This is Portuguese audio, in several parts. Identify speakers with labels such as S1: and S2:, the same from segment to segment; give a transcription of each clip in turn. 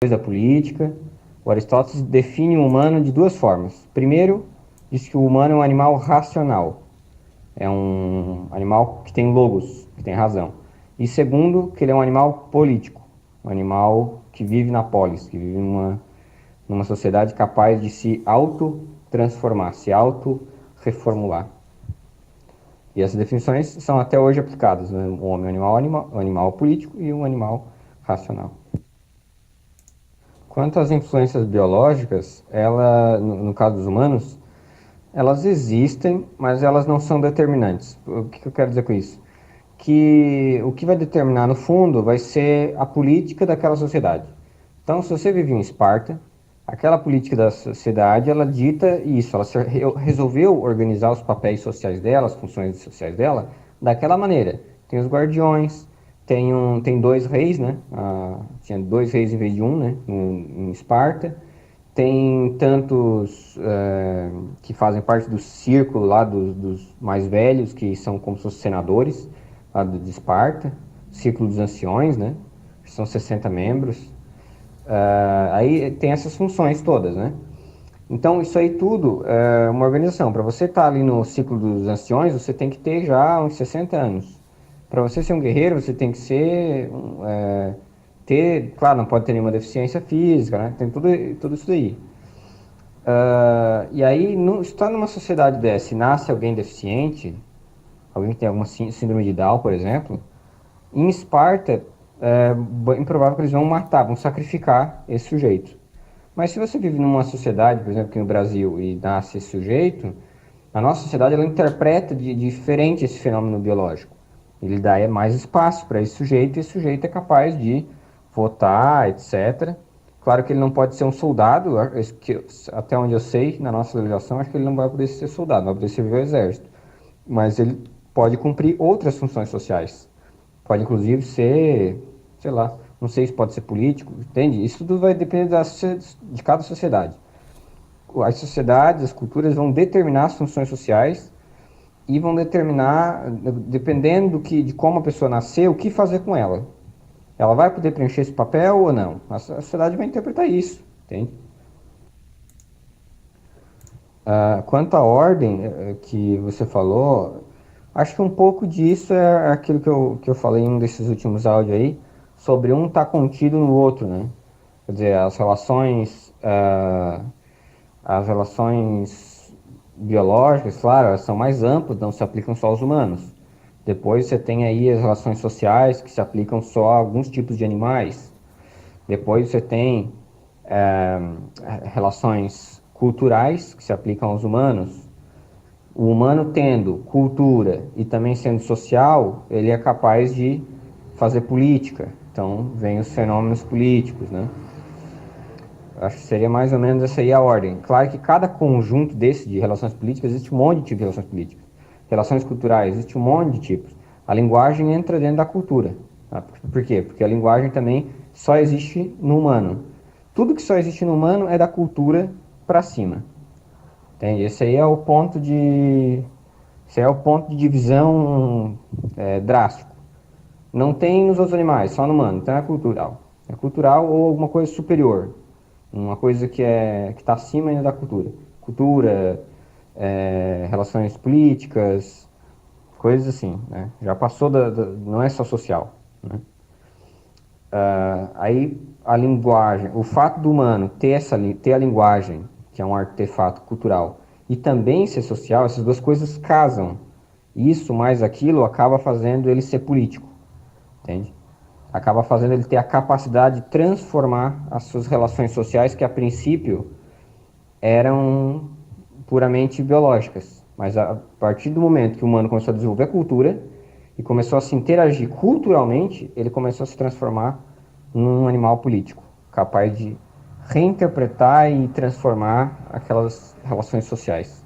S1: da política, o Aristóteles define o humano de duas formas. Primeiro, diz que o humano é um animal racional, é um animal que tem logos, que tem razão. E segundo, que ele é um animal político, um animal que vive na polis, que vive numa sociedade capaz de se auto-transformar, se auto-reformular. E essas definições são até hoje aplicadas, né? O homem é um animal político e um animal racional. Quanto às influências biológicas, no caso dos humanos, elas existem, mas elas não são determinantes. O que eu quero dizer com isso? Que o que vai determinar no fundo vai ser a política daquela sociedade. Então, se você vive em Esparta, aquela política da sociedade, ela dita isso, ela resolveu organizar os papéis sociais dela, as funções sociais dela, daquela maneira. Tem os guardiões, tem dois reis, né? Tinha dois reis em vez de um, né? Em Esparta. Tem tantos que fazem parte do círculo lá dos mais velhos, que são como se fossem senadores lá de Esparta, círculo dos anciões, né? São 60 membros. Aí tem essas funções todas, né? Então, isso aí tudo é uma organização. Para você estar ali no ciclo dos anciões, você tem que ter já uns 60 anos. Para você ser um guerreiro, você tem que ter, claro, não pode ter nenhuma deficiência física, né? Tem tudo isso daí. E aí, está numa sociedade dessa e nasce alguém deficiente, alguém que tem alguma síndrome de Down, por exemplo, em Esparta, é bem provável que eles vão matar, vão sacrificar esse sujeito. Mas se você vive numa sociedade, por exemplo, aqui no Brasil, e nasce esse sujeito, a nossa sociedade ela interpreta de diferente esse fenômeno biológico. Ele dá mais espaço para esse sujeito, e esse sujeito é capaz de votar, etc. Claro que ele não pode ser um soldado, até onde eu sei, na nossa legislação, acho que ele não vai poder ser soldado, não vai poder servir ao exército. Mas ele pode cumprir outras funções sociais. Pode, inclusive, ser, sei lá, não sei se pode ser político, entende? Isso tudo vai depender de cada sociedade. As sociedades, as culturas vão determinar as funções sociais e vão determinar, dependendo de como a pessoa nasceu, o que fazer com ela. Ela vai poder preencher esse papel ou não? A sociedade vai interpretar isso, entende? Quanto à ordem que você falou, acho que um pouco disso é aquilo que eu falei em um desses últimos áudios aí, sobre um estar contido no outro, né? Quer dizer, as relações biológicas, claro, elas são mais amplas, não se aplicam só aos humanos. Depois você tem aí as relações sociais que se aplicam só a alguns tipos de animais. Depois você tem é, relações culturais que se aplicam aos humanos. O humano tendo cultura e também sendo social, ele é capaz de fazer política. Então, vem os fenômenos políticos, né? Acho que seria mais ou menos essa aí a ordem. Claro que cada conjunto desse de relações políticas, existe um monte de tipos de relações políticas. Relações culturais, existe um monte de tipos. A linguagem entra dentro da cultura. Tá? Por quê? Porque a linguagem também só existe no humano. Tudo que só existe no humano é da cultura para cima. Entende? Esse aí é o ponto de Esse é o ponto de divisão drástico. Não tem nos outros animais, só no humano. Então é cultural. É cultural ou alguma coisa superior. Uma coisa que está acima ainda da cultura. Cultura, relações políticas, coisas assim. Né? Já passou não é só social. Né? Aí a linguagem, o fato do humano ter a linguagem, que é um artefato cultural, e também ser social, essas duas coisas casam. Isso mais aquilo acaba fazendo ele ser político, entende? Acaba fazendo ele ter a capacidade de transformar as suas relações sociais que a princípio eram puramente biológicas. Mas a partir do momento que o humano começou a desenvolver cultura e começou a se interagir culturalmente, ele começou a se transformar num animal político, capaz de reinterpretar e transformar aquelas relações sociais.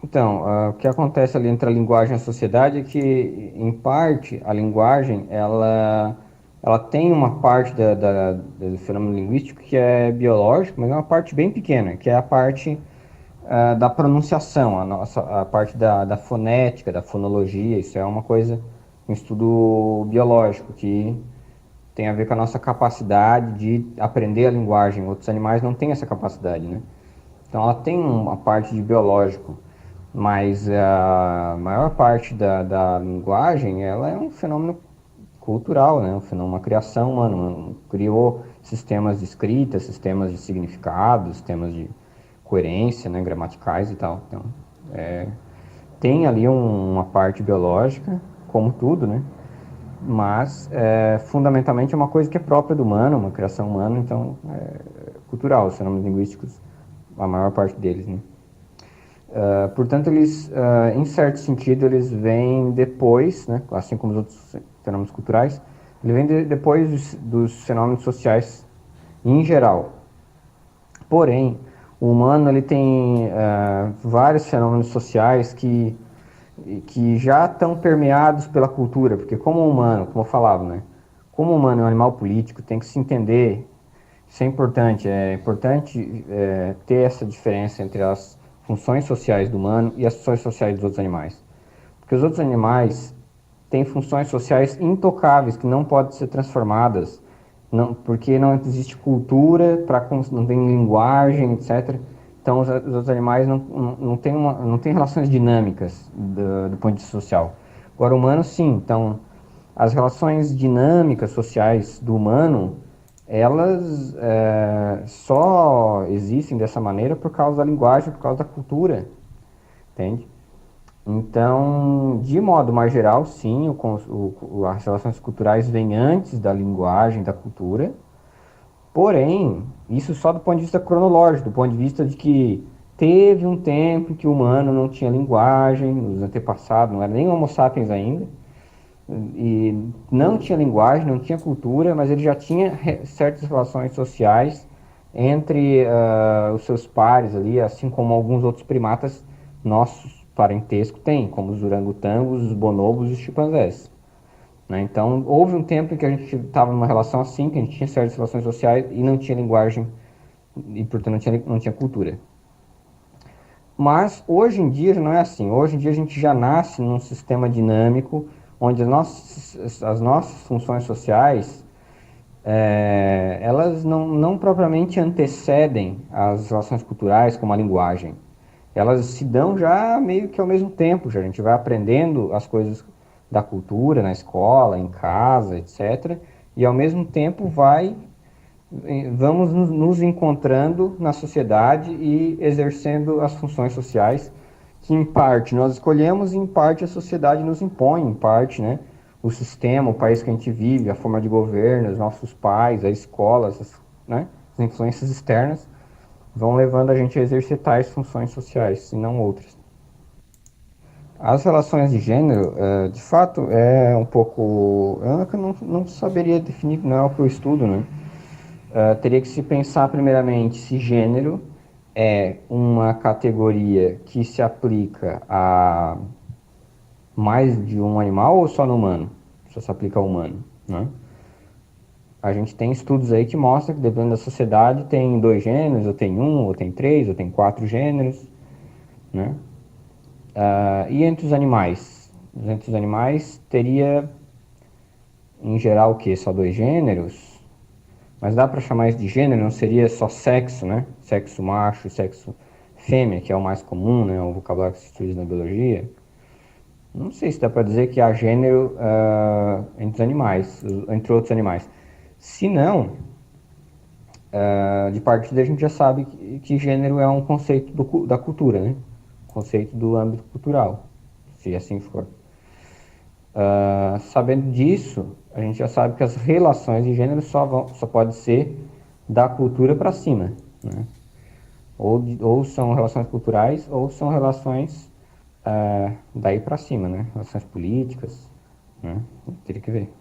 S1: Então, o que acontece ali entre a linguagem e a sociedade é que, em parte, a linguagem ela tem uma parte do fenômeno linguístico que é biológico, mas é uma parte bem pequena, que é a parte da pronunciação, a parte da fonética, da fonologia. Isso é uma coisa, um estudo biológico que tem a ver com a nossa capacidade de aprender a linguagem. Outros animais não têm essa capacidade, né? Então ela tem uma parte de biológico, mas a maior parte da linguagem, ela é um fenômeno cultural, né? Um fenômeno, uma criação humana. Criou sistemas de escrita, sistemas de significado, sistemas de coerência, né? Gramaticais e tal. Então, tem ali uma parte biológica, como tudo, né? Mas fundamentalmente é uma coisa que é própria do humano, uma criação humana, então cultural, os fenômenos linguísticos, a maior parte deles, né? Portanto, eles, em certo sentido, eles vêm depois, né? Assim como os outros fenômenos culturais, ele vem depois dos fenômenos sociais em geral. Porém, o humano ele tem vários fenômenos sociais que já estão permeados pela cultura, porque como humano, como eu falava, né? Como humano é um animal político, tem que se entender, isso é importante ter essa diferença entre as funções sociais do humano e as funções sociais dos outros animais. Porque os outros animais têm funções sociais intocáveis, que não podem ser transformadas, não, porque não existe cultura, não tem linguagem, etc. Então, os outros animais não têm relações dinâmicas do ponto de vista social. Agora, o humano, sim. Então, as relações dinâmicas sociais do humano, elas só existem dessa maneira por causa da linguagem, por causa da cultura, entende? Então, de modo mais geral, sim, as relações culturais vêm antes da linguagem, da cultura. Porém, isso só do ponto de vista cronológico, do ponto de vista de que teve um tempo em que o humano não tinha linguagem, os antepassados, não era nem Homo sapiens ainda, e não tinha linguagem, não tinha cultura, mas ele já tinha certas relações sociais entre os seus pares ali, assim como alguns outros primatas nossos parentescos têm, como os orangotangos, os bonobos e os chimpanzés. Né? Então, houve um tempo em que a gente estava numa relação assim, que a gente tinha certas relações sociais e não tinha linguagem, e portanto não tinha cultura. Mas hoje em dia não é assim. Hoje em dia a gente já nasce num sistema dinâmico onde as nossas funções sociais elas não propriamente antecedem as relações culturais como a linguagem. Elas se dão já meio que ao mesmo tempo. Já a gente vai aprendendo as coisas da cultura na escola, em casa, etc. E ao mesmo tempo vamos nos encontrando na sociedade e exercendo as funções sociais que em parte nós escolhemos e em parte a sociedade nos impõe, em parte, né, o sistema, o país que a gente vive, a forma de governo, os nossos pais, a escola, né, as influências externas vão levando a gente a exercer tais funções sociais e não outras. As relações de gênero, de fato, é um pouco. Eu não saberia definir, não é o que eu estudo, né? Teria que se pensar primeiramente se gênero é uma categoria que se aplica a mais de um animal ou só no humano? Só se aplica ao humano, né? A gente tem estudos aí que mostram que dependendo da sociedade tem 2 gêneros, ou tem um, ou tem 3, ou tem 4 gêneros, né? E entre os animais? Entre os animais teria, em geral, o quê? Só 2 gêneros? Mas dá para chamar isso de gênero, não seria só sexo, né? Sexo macho e sexo fêmea, que é o mais comum, né? O vocabulário que se utiliza na biologia. Não sei se dá para dizer que há gênero entre os animais, entre outros animais. Se não, de partida a gente já sabe que gênero é um conceito da cultura, né? Conceito do âmbito cultural, se assim for. Sabendo disso, a gente já sabe que as relações de gênero só pode ser da cultura para cima, né? Ou são relações culturais ou são relações daí para cima, né? Relações políticas, né? Teria que ver.